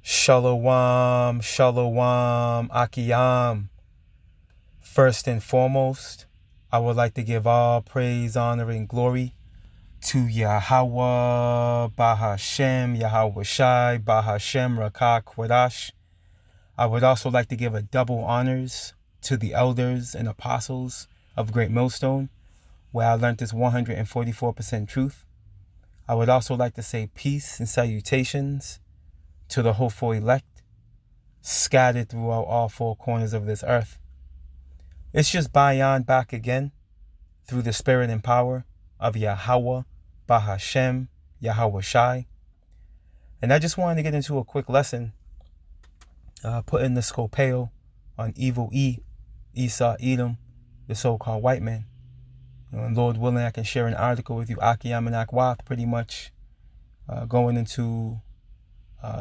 Shalom, shalom, akiyam. First and foremost, I would like to give all praise, honor, and glory to Yahweh, Bahashem, Yahweh Shai, Bahashem, Rakah, Kwadash. I would also like to give a double honors to the elders and apostles of Great Millstone, where I learned this 144% truth. I would also like to say peace and salutations to the hopeful elect, scattered throughout all four corners of this earth. It's just Bayan back again through the spirit and power of Yahweh, Bahashem, Yahweh Shai. And I just wanted to get into a quick lesson, putting the scopeo on evil Esau, Edom, the so-called white man. And Lord willing, I can share an article with you, Akiyam and Akwath, pretty much going into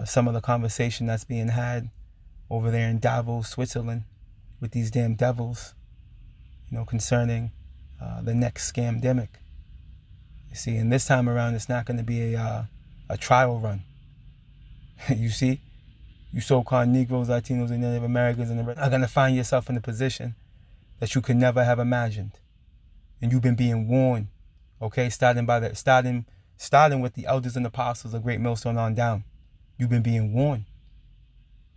some of the conversation that's being had over there in Davos, Switzerland, with these damn devils, concerning the next scamdemic. You see, and this time around, it's not going to be a trial run. You see, you so-called Negroes, Latinos, and Native Americans and the rest are going to find yourself in a position that you could never have imagined, and you've been being warned. Okay, starting with the elders and apostles of Great Millstone on down. You've been being warned.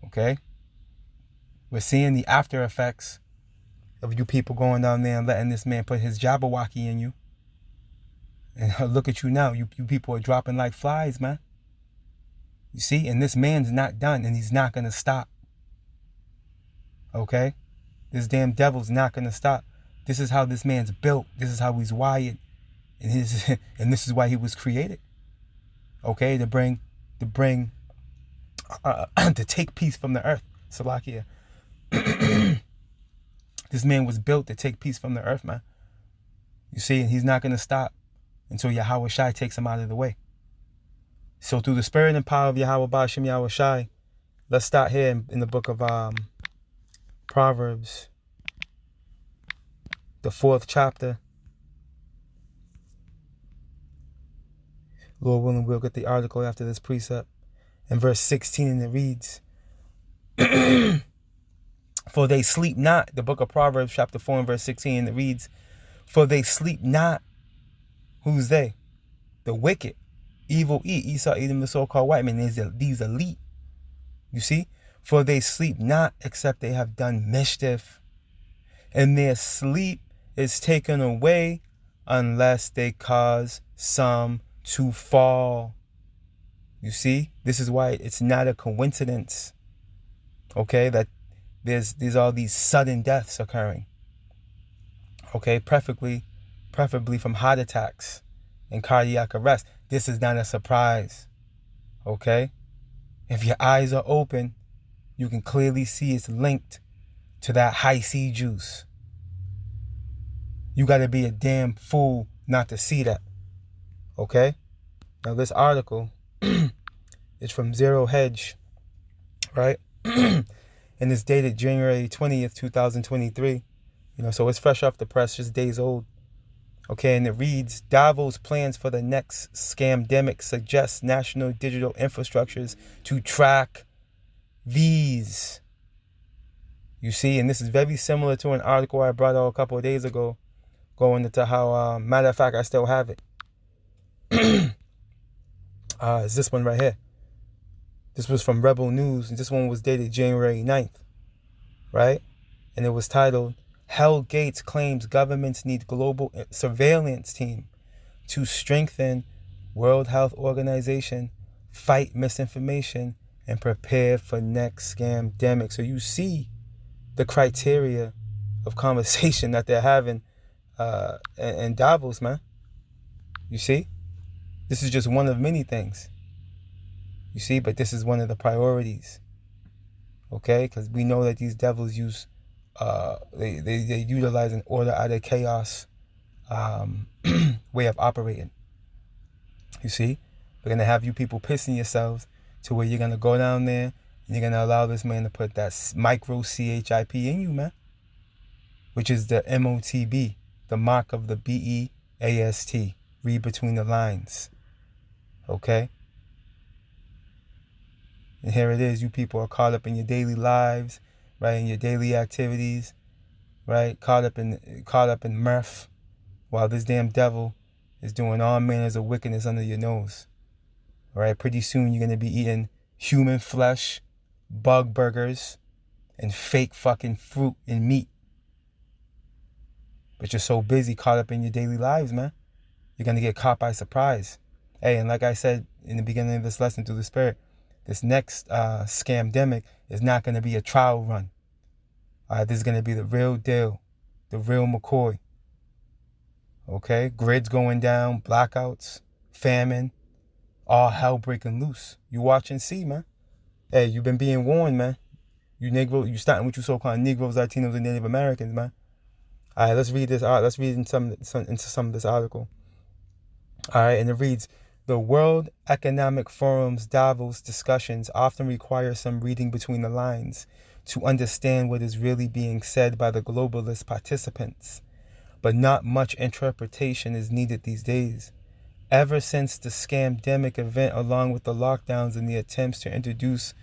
Okay, we're seeing the after effects of you people going down there and letting this man put his Jabberwocky in you. And look at you now. You people are dropping like flies, man. You see? And this man's not done, and he's not going to stop. Okay? This damn devil's not going to stop. This is how this man's built. This is how he's wired. And and this is why he was created. Okay? To take peace from the earth. Salakia. This man was built to take peace from the earth, man. You see, and he's not going to stop until Yahweh Shai takes him out of the way. So through the spirit and power of Yahweh Ba'ashem Yahweh Shai, let's start here in the book of Proverbs, the 4th chapter. Lord willing, we'll get the article after this precept. In verse 16, and it reads, For they sleep not, the book of Proverbs, chapter 4 and verse 16, and it reads, For they sleep not. Who's they? The wicked, evil Esau, Edom, the so-called white man. These elite. You see? For they sleep not except they have done mischief. And their sleep is taken away unless they cause some to fall. You see? This is why it's not a coincidence. Okay? That there's all these sudden deaths occurring. Okay? Preferably from heart attacks and cardiac arrest. This is not a surprise. Okay? If your eyes are open, you can clearly see it's linked to that high C juice. You got to be a damn fool not to see that. Okay? Now this article is from Zero Hedge, right? And it's dated January 20th, 2023. So it's fresh off the press, just days old. Okay, and it reads, Davos plans for the next scamdemic suggests national digital infrastructures to track these. You see, and this is very similar to an article I brought out a couple of days ago, going into how, matter of fact, I still have it. It's this one right here. This was from Rebel News, and this one was dated January 9th, right? And it was titled, Hell Gates claims governments need global surveillance team to strengthen World Health Organization, fight misinformation, and prepare for next scamdemic. So you see the criteria of conversation that they're having in Davos, man. You see? This is just one of many things. You see? But this is one of the priorities. Okay? Because we know that these devils use they utilize an order out of chaos way of operating. You see? We're going to have you people pissing yourselves to where you're going to go down there and you're going to allow this man to put that micro CHIP in you, man. Which is the MOTB, the mark of the BEAST. Read between the lines. Okay? And here it is, you people are caught up in your daily lives, right, in your daily activities, right, caught up in mirth, while this damn devil is doing all manners of wickedness under your nose. All right, pretty soon you're going to be eating human flesh, bug burgers, and fake fucking fruit and meat. But you're so busy caught up in your daily lives, man. You're going to get caught by surprise. Hey, and like I said in the beginning of this lesson through the Spirit, this next scamdemic is not going to be a trial run. All right, this is going to be the real deal, the real McCoy. Okay, grids going down, blackouts, famine, all hell breaking loose. You watch and see, man. Hey, you've been being warned, man. You Negro, you starting with you so-called Negroes, Latinos, and Native Americans, man. All right, let's read this. Let's read into some of this article. All right, and it reads: the World Economic Forum's Davos discussions often require some reading between the lines to understand what is really being said by the globalist participants. But not much interpretation is needed these days. Ever since the scamdemic event, along with the lockdowns and the attempts to introduce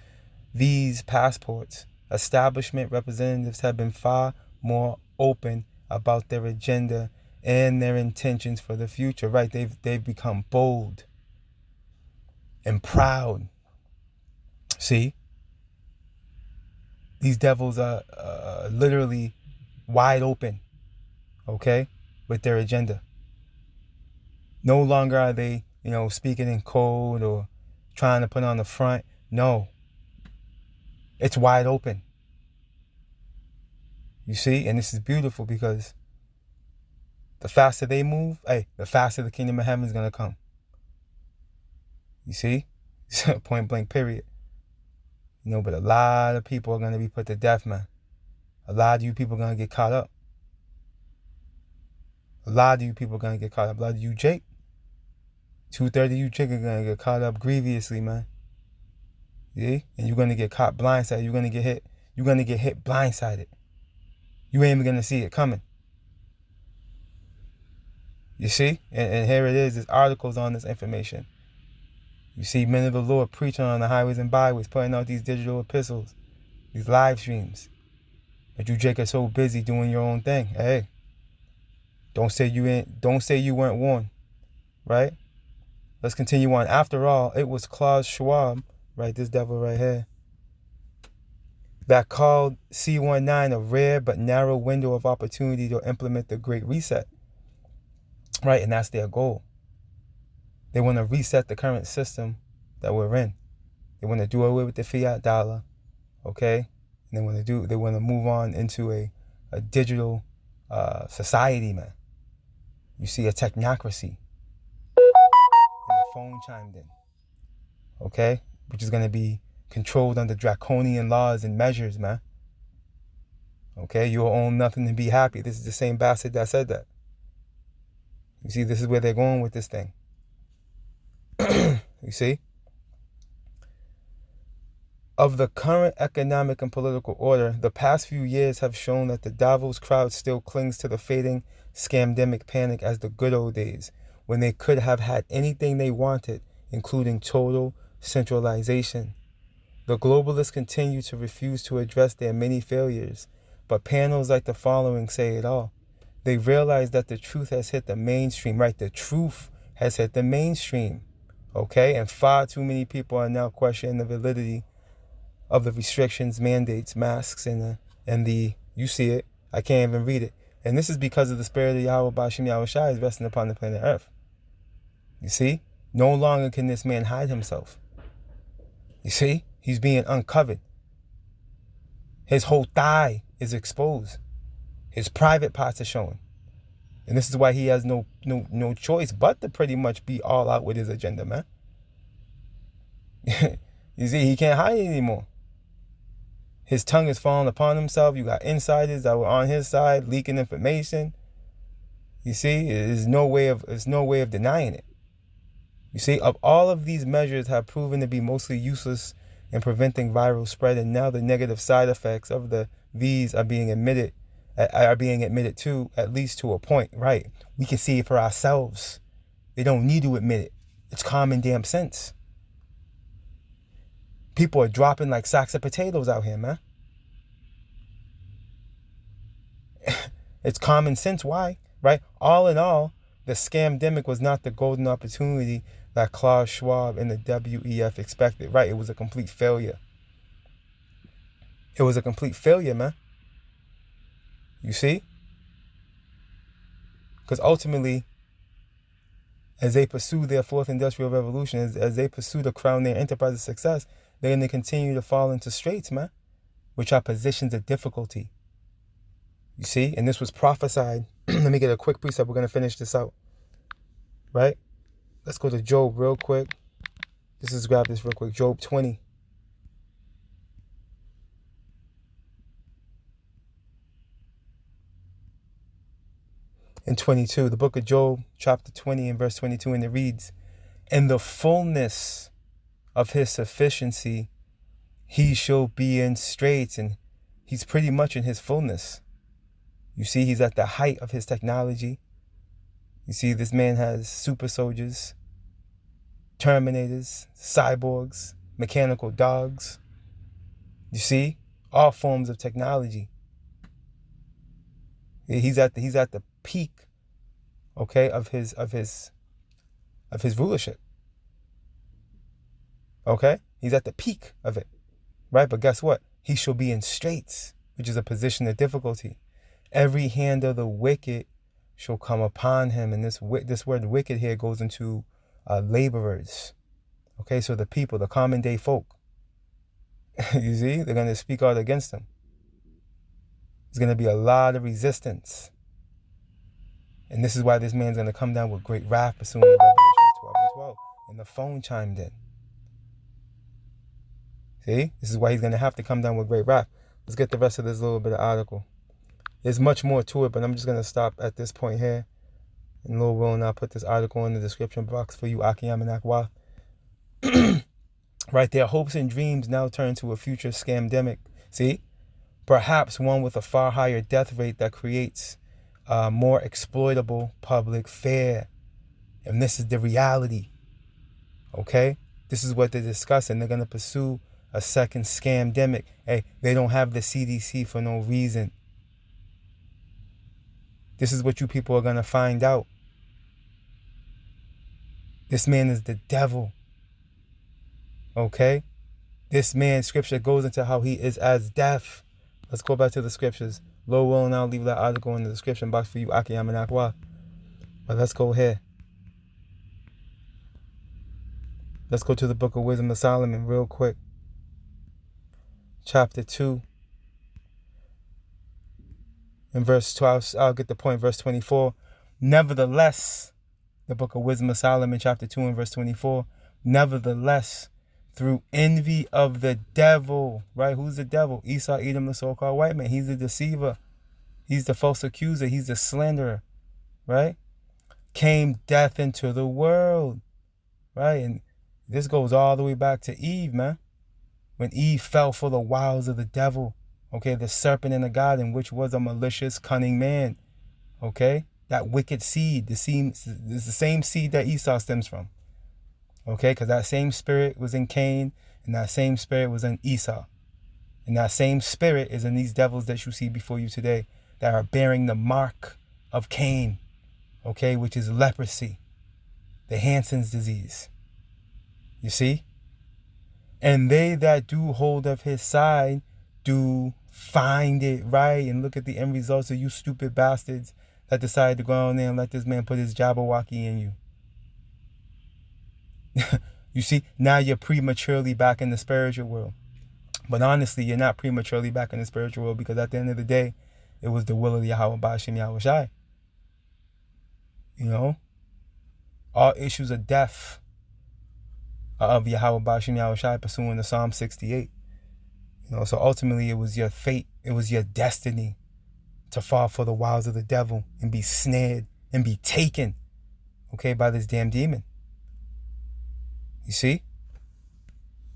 these passports, establishment representatives have been far more open about their agenda and their intentions for the future. Right? They've become bold and proud. See? These devils are literally wide open, okay, with their agenda. No longer are they, speaking in code or trying to put on the front. No. It's wide open. You see? And this is beautiful because the faster they move, the faster the kingdom of heaven is going to come. You see? Point blank, period. But a lot of people are going to be put to death, man. A lot of you people are going to get caught up. A lot of you people are going to get caught up. A lot of you, Jake. 2/3 of you, Jake, are going to get caught up grievously, man. See? And you're going to get caught blindsided. You're going to get hit. You're going to get hit blindsided. You ain't even going to see it coming. You see? And here it is. There's articles on this information. You see men of the Lord preaching on the highways and byways, putting out these digital epistles, these live streams. But you, Jake, are so busy doing your own thing. Hey, don't say you weren't warned, right? Let's continue on. After all, it was Klaus Schwab, right, this devil right here, that called C19 a rare but narrow window of opportunity to implement the Great Reset, right? And that's their goal. They want to reset the current system that we're in. They want to do away with the fiat dollar, okay? And they want to move on into a digital society, man. You see, a technocracy. And the phone chimed in, okay? Which is going to be controlled under draconian laws and measures, man. Okay, you'll own nothing and be happy. This is the same bastard that said that. You see, this is where they're going with this thing. You see? Of the current economic and political order, the past few years have shown that the Davos crowd still clings to the fading scamdemic panic as the good old days, when they could have had anything they wanted, including total centralization. The globalists continue to refuse to address their many failures, but panels like the following say it all. They realize that the truth has hit the mainstream, right? The truth has hit the mainstream, okay? And far too many people are now questioning the validity of the restrictions, mandates, masks, and the you see it, I can't even read it. And this is because of the spirit of Yahweh Bashim Yahweh Shai is resting upon the planet Earth. You see? No longer can this man hide himself. You see? He's being uncovered. His whole thigh is exposed. His private parts are showing. And this is why he has no choice but to pretty much be all out with his agenda, man. You see, he can't hide anymore. His tongue is falling upon himself. You got insiders that were on his side leaking information. You see, there's no way of denying it. You see, all of these measures have proven to be mostly useless in preventing viral spread, and now the negative side effects of these are being admitted to, at least to a point, right? We can see it for ourselves. They don't need to admit it. It's common damn sense. People are dropping like sacks of potatoes out here, man. It's common sense why, right? All in all, the scamdemic was not the golden opportunity that Klaus Schwab and the WEF expected, right? It was a complete failure. It was a complete failure, man. You see? Because ultimately, as they pursue their fourth industrial revolution, as they pursue to crown their enterprise of success, they're going to continue to fall into straits, man, which are positions of difficulty. You see? And this was prophesied. Let me get a quick precept. We're going to finish this out. Right? Let's go to Job real quick. Let's grab this real quick. Job 20. And 22. The book of Job, chapter 20 and verse 22. And it reads, "In the fullness of his sufficiency, he shall be in straits." And he's pretty much in his fullness. You see, he's at the height of his technology. You see, this man has super soldiers, Terminators, cyborgs, mechanical dogs. You see, all forms of technology. He's at the peak, okay, of his rulership. Okay, he's at the peak of it, right? But guess what? He shall be in straits, which is a position of difficulty. Every hand of the wicked shall come upon him, and this word "wicked" here goes into laborers. Okay, so the people, the common day folk. You see, they're going to speak out against him. There's going to be a lot of resistance. And this is why this man's going to come down with great wrath, pursuing the Revelation 12 and 12. And the phone chimed in. See, this is why he's going to have to come down with great wrath. Let's get the rest of this little bit of article. There's much more to it, but I'm just going to stop at this point here. And Lord willing, I'll put this article in the description box for you, Akiyam and Akwa. Right there, hopes and dreams now turn to a future scamdemic. See? Perhaps one with a far higher death rate that creates more exploitable public fare. And this is the reality. Okay? This is what they're discussing. They're going to pursue a second scamdemic. Hey, they don't have the CDC for no reason. This is what you people are going to find out. This man is the devil. Okay? This man, scripture goes into how he is as death. Let's go back to the scriptures. Lord willing, I'll leave that article in the description box for you, Akiyam and Akwa. But let's go here. Let's go to the book of Wisdom of Solomon real quick. Chapter 2. In verse 12, I'll get the point, verse 24. Nevertheless, the book of Wisdom of Solomon, chapter 2 and verse 24. Nevertheless, through envy of the devil, right? Who's the devil? Esau, Edom, the so-called white man. He's the deceiver. He's the false accuser. He's the slanderer, right? Came death into the world, right? And this goes all the way back to Eve, man. When Eve fell for the wiles of the devil, okay? The serpent in the garden, which was a malicious, cunning man, okay? That wicked seed, is the same seed that Esau stems from. Okay, because that same spirit was in Cain, and that same spirit was in Esau. And that same spirit is in these devils that you see before you today that are bearing the mark of Cain, okay, which is leprosy, the Hansen's disease. You see? And they that do hold of his side do find it, right? And look at the end results of you stupid bastards that decided to go on there and let this man put his Jabberwocky in you. You see, now you're prematurely back in the spiritual world. But honestly, you're not prematurely back in the spiritual world, because at the end of the day, it was the will of Yahweh Ba'ashem Yahweh Shai. You know, all issues of death are of Yahweh Ba'ashem Yahweh Shai, pursuing the Psalm 68. You know, so ultimately it was your fate, it was your destiny to fall for the wiles of the devil and be snared and be taken, okay, by this damn demon. You see?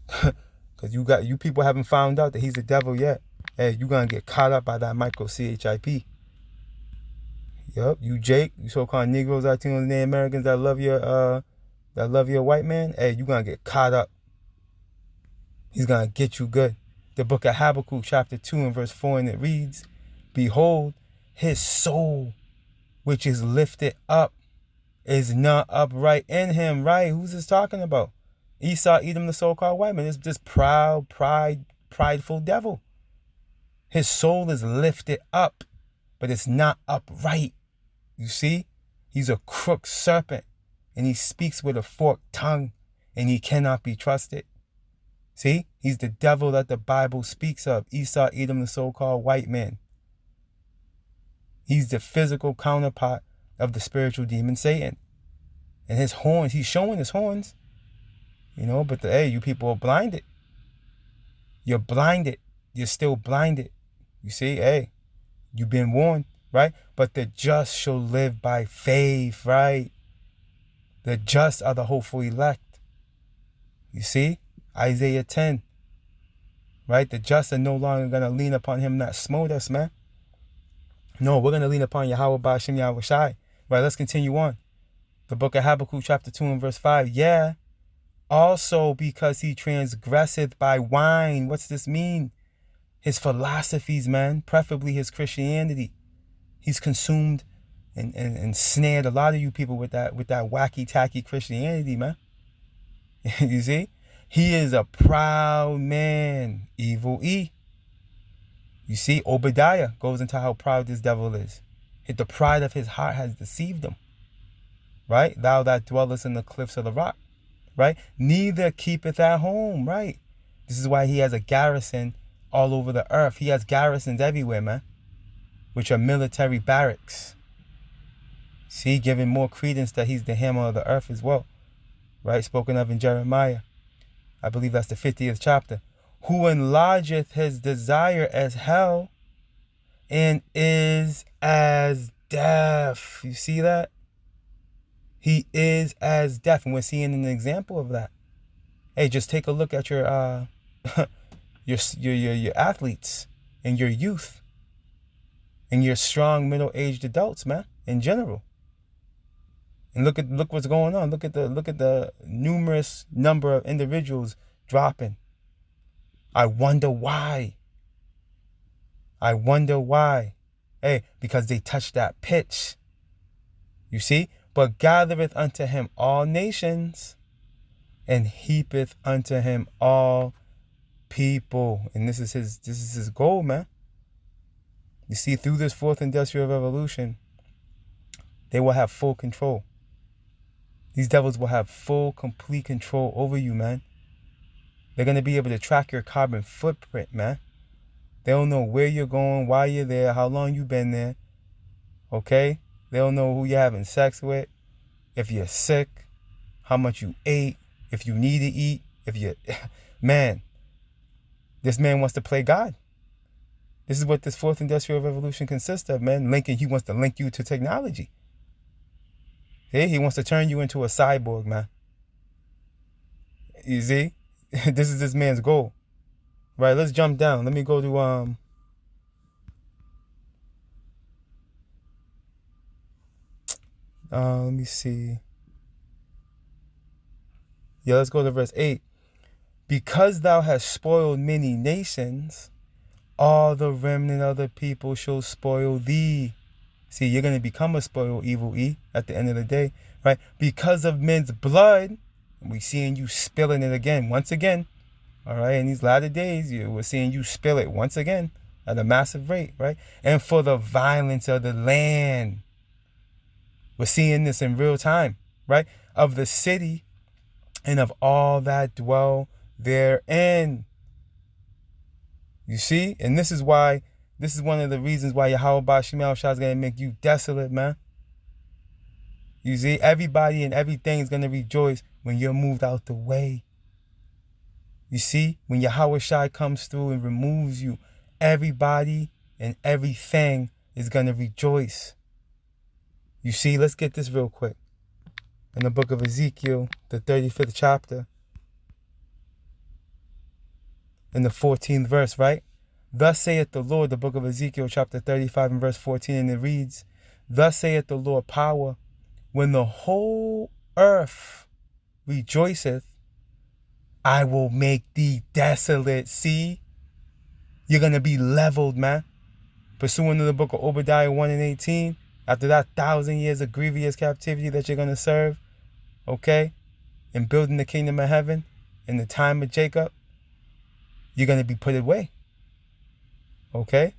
Because you people haven't found out that he's the devil yet. Hey, you're going to get caught up by that micro CHIP. Yup, you Jake, you so-called Negroes, Latinos, and Americans that love your white man. Hey, you're going to get caught up. He's going to get you good. The book of Habakkuk chapter 2 and verse 4, and it reads, behold, his soul, which is lifted up, is not upright in him. Right? Who's this talking about? Esau, Edom, the so-called white man. It's this prideful devil. His soul is lifted up, but it's not upright. You see? He's a crooked serpent, and he speaks with a forked tongue, and he cannot be trusted. See? He's the devil that the Bible speaks of. Esau, Edom, the so-called white man. He's the physical counterpart of the spiritual demon Satan. And his horns, he's showing his horns. You know, but hey, you people are blinded. You're blinded. You're still blinded. You see, hey, you've been warned, right? But the just shall live by faith, right? The just are the hopeful elect. You see? Isaiah 10, right? The just are no longer going to lean upon him that smote us, man. No, we're going to lean upon Yahweh Ba'ashem Yahweh Shai. Right, let's continue on. The book of Habakkuk chapter 2 and verse 5. Yeah, also because he transgresseth by wine. What's this mean? His philosophies, man, preferably his Christianity. He's consumed and snared a lot of you people with that wacky tacky Christianity, man. You see? He is a proud man, evil E. You see, Obadiah goes into how proud this devil is. The pride of his heart has deceived him. Right? Thou that dwellest in the cliffs of the rock. Right? Neither keepeth at home. Right? This is why he has a garrison all over the earth. He has garrisons everywhere, man, which are military barracks. See, giving more credence that he's the hammer of the earth as well. Right? Spoken of in Jeremiah. I believe that's the 50th chapter. Who enlargeth his desire as hell and is as death. You see that? He is as death. And we're seeing an example of that. Hey, just take a look at your your athletes and your youth and your strong middle-aged adults, man, in general. And look what's going on. Look at the numerous number of individuals dropping. I wonder why. I wonder why. Hey, because they touched that pitch. You see? But gathereth unto him all nations, and heapeth unto him all people. And this is his goal, man. You see, through this fourth industrial revolution, they will have full control. These devils will have full, complete control over you, man. They're going to be able to track your carbon footprint, man. They'll know where you're going, why you're there, how long you've been there. Okay? They'll know who you're having sex with, if you're sick, how much you ate, if you need to eat, if you... Man, this man wants to play God. This is what this fourth industrial revolution consists of, man. He wants to link you to technology. Hey, he wants to turn you into a cyborg, man. You see? This is this man's goal. Right, let's jump down. Let me go to let me see. Yeah, let's go to verse 8. Because thou hast spoiled many nations, all the remnant of the people shall spoil thee. See, you're going to become a spoiled evil E at the end of the day, right? Because of men's blood, we seeing you spilling it again, once again. All right, in these latter days, we're seeing you spill it once again at a massive rate, right? And for the violence of the land. We're seeing this in real time, right? Of the city and of all that dwell therein. You see? And this is one of the reasons why Yahweh Ba'ashem Yahweh Shai is going to make you desolate, man. You see? Everybody and everything is going to rejoice when you're moved out the way. You see, when Yahweh Shai comes through and removes you, everybody and everything is going to rejoice. You see, let's get this real quick. In the book of Ezekiel, the 35th chapter, in the 14th verse, right? Thus saith the Lord, the book of Ezekiel, chapter 35 and verse 14, and it reads, Thus saith the Lord power, when the whole earth rejoiceth, I will make thee desolate. See? You're going to be leveled, man. Pursuant to the book of Obadiah 1 and 18, after that 1,000 years of grievous captivity that you're going to serve, okay, in building the kingdom of heaven, in the time of Jacob, you're going to be put away, okay?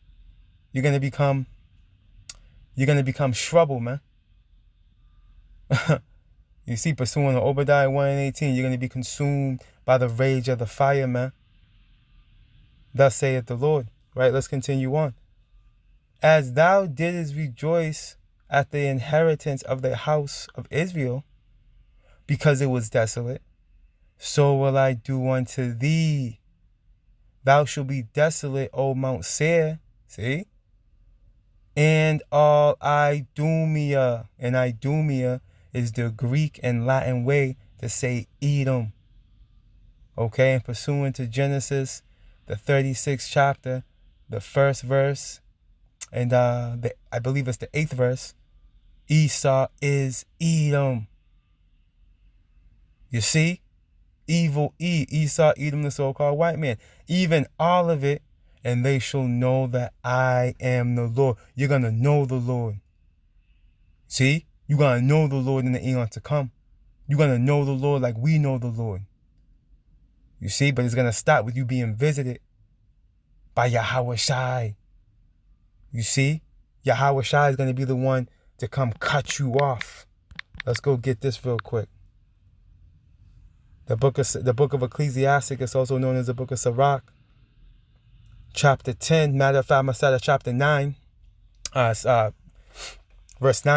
You're going to become shrubble, man. You see, pursuant to Obadiah 1 and 18, you're going to be consumed by the rage of the fire, man. Thus saith the Lord. Right, let's continue on. As thou didst rejoice at the inheritance of the house of Israel, because it was desolate, so will I do unto thee. Thou shalt be desolate, O Mount Seir. See? And all Idumea. And Idumea is the Greek and Latin way to say Edom. Okay, and pursuant to Genesis, the 36th chapter, the first verse, and I believe it's the 8th verse, Esau is Edom. You see? Evil Esau, Edom, the so-called white man. Even all of it, and they shall know that I am the Lord. You're going to know the Lord. See? You're going to know the Lord in the eon to come. You're going to know the Lord like we know the Lord. You see? But it's going to stop with you being visited by Yahweh Shai. You see? Yahweh Shai is going to be the one to come cut you off. Let's go get this real quick. The book of Ecclesiastic is also known as the book of Sirach. Chapter 10, matter of fact, I'm going to start at chapter 9. Verse 9,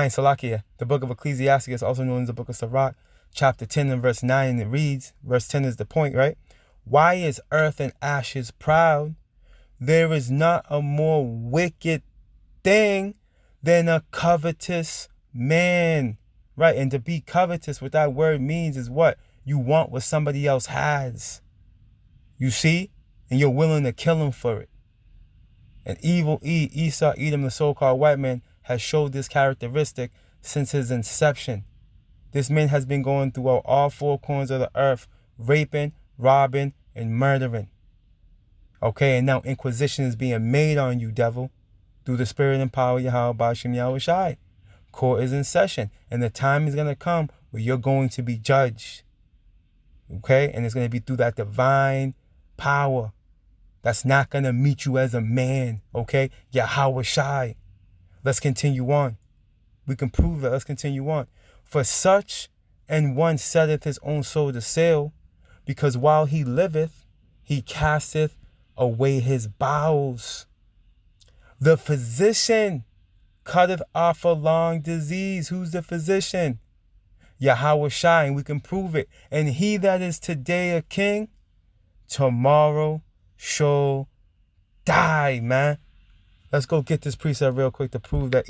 Salakia. The book of Ecclesiastic is also known as the book of Sirach. Chapter 10 and verse 9, and it reads, verse 10 is the point, right? Why is earth and ashes proud? There is not a more wicked thing than a covetous man. Right, and to be covetous, what that word means is what? You want what somebody else has. You see? And you're willing to kill him for it. And evil Esau, Edom, the so-called white man, has showed this characteristic since his inception. This man has been going throughout all four corners of the earth, raping, robbing, and murdering. Okay, and now inquisition is being made on you, devil, through the spirit and power of Yahweh Bashim Yahweh Shai. Court is in session, and the time is going to come where you're going to be judged. Okay, and it's going to be through that divine power that's not going to meet you as a man. Okay, Yahweh Shai. Let's continue on. We can prove that. Let's continue on. For such an one setteth his own soul to sale, because while he liveth, he casteth away his bowels. The physician cutteth off a long disease. Who's the physician? Yahweh Shai, and we can prove it. And he that is today a king, tomorrow shall die, man. Let's go get this precept real quick to prove that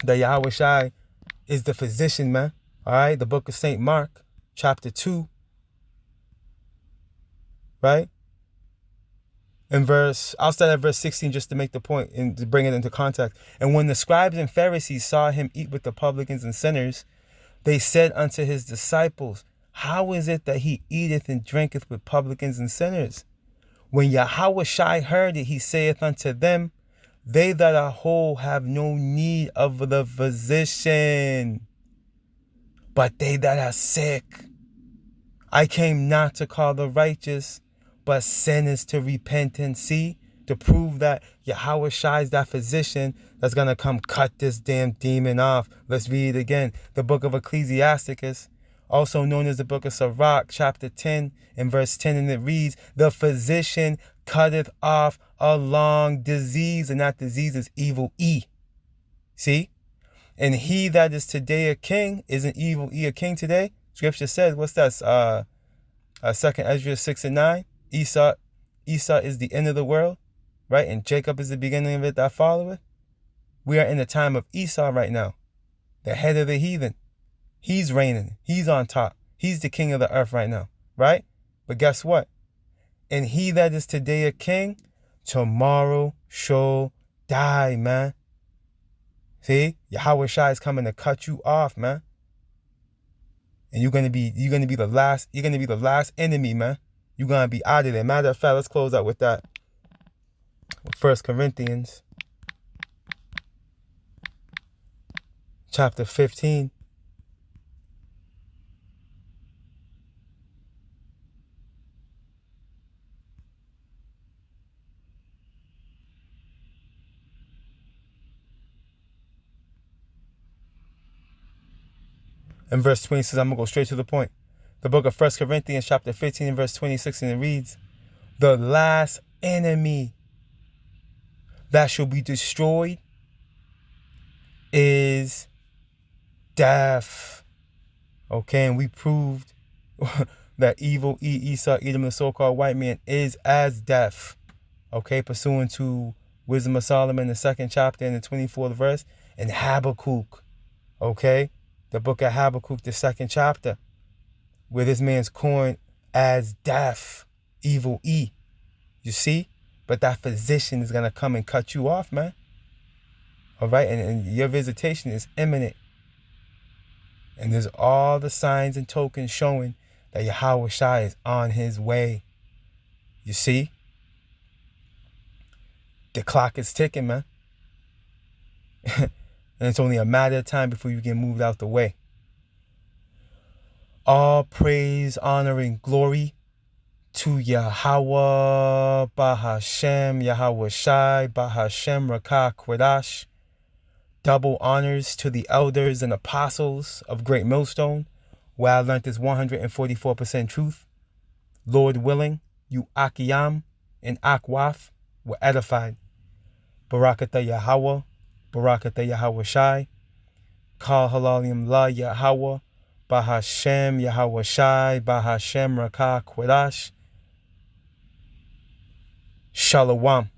that Yahweh Shai is the physician, man. All right, the book of St. Mark, chapter 2, right? In I'll start at verse 16 just to make the point and to bring it into context. And when the scribes and Pharisees saw him eat with the publicans and sinners, they said unto his disciples, how is it that he eateth and drinketh with publicans and sinners? When Yahweh Shai heard it, he saith unto them, they that are whole have no need of the physician, but they that are sick. I came not to call the righteous, but sinners to repentance. See, to prove that Yahweh Shai is that physician that's going to come cut this damn demon off. Let's read it again. The book of Ecclesiasticus, also known as the book of Sirach, chapter 10 and verse 10, and it reads, the physician cutteth off a long disease, and that disease is evil E. See? And he that is today a king, isn't evil E a king today? Scripture says, what's that? 2nd Ezra 6 and 9. Esau is the end of the world, right? And Jacob is the beginning of it that followeth. We are in the time of Esau right now, the head of the heathen. He's reigning. He's on top. He's the king of the earth right now, right? But guess what? And he that is today a king, tomorrow shall die, man. See? Yahweh Shai is coming to cut you off, man. And you're gonna be the last enemy, man. You're gonna be out of there. Matter of fact, let's close out with that. With 1 Corinthians chapter 15. And verse 20 says, I'm going to go straight to the point. The book of 1 Corinthians chapter 15 and verse 26, and it reads, the last enemy that shall be destroyed is death. Okay, and we proved that evil Esau, Edom, the so-called white man, is as death. Okay, pursuant to Wisdom of Solomon, the 2nd chapter and the 24th verse, and Habakkuk. Okay, the book of Habakkuk, the 2nd chapter, where this man's coined as death, evil E. You see? But that physician is going to come and cut you off, man. All right? And your visitation is imminent. And there's all the signs and tokens showing that Yahweh Shai is on his way. You see? The clock is ticking, man. And it's only a matter of time before you get moved out the way. All praise, honor, and glory to Yahweh, Bahashem, Yahweh Shai, Bahashem, Rakah, Kwadash. Double honors to the elders and apostles of Great Millstone, where I learned this 144% truth. Lord willing, you Akiyam and Akwaf were edified. Barakatah Yahweh, Barakatah Yahweh Shai, Kal Halalim La Yahweh, Bahashem, Yahweh Shai, Bahashem, Rakah, Kwadash. Shalom.